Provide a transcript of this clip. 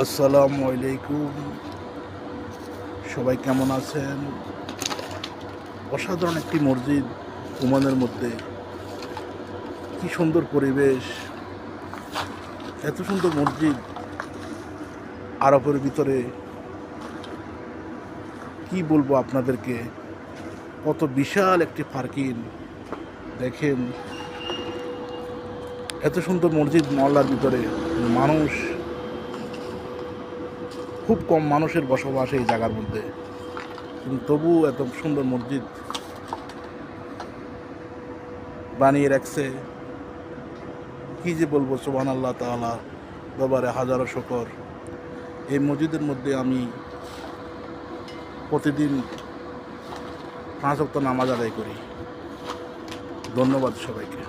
আসসালামু আলাইকুম। সবাই কেমন আছেন? অসাধারণ একটি মসজিদ ওমানের মধ্যে। কি সুন্দর পরিবেশ! এত সুন্দর মসজিদ আরবের ভিতরে কি বলবো আপনাদেরকে? কত বিশাল একটি পার্কিং দেখেন। এত সুন্দর মসজিদ মহল্লার ভিতরে মানুষ খুব কম মানুষের বসবাস এই জায়গার মধ্যে, কিন্তু তবুও এত সুন্দর মসজিদ বানিয়ে রাখছে। কি যে বলবো, সুবহানাল্লাহ তাআলা দরবারে হাজারো শুকর। এই মসজিদের মধ্যে আমি প্রতিদিন 5 ওয়াক্ত নামাজ আদায় করি। ধন্যবাদ সবাইকে।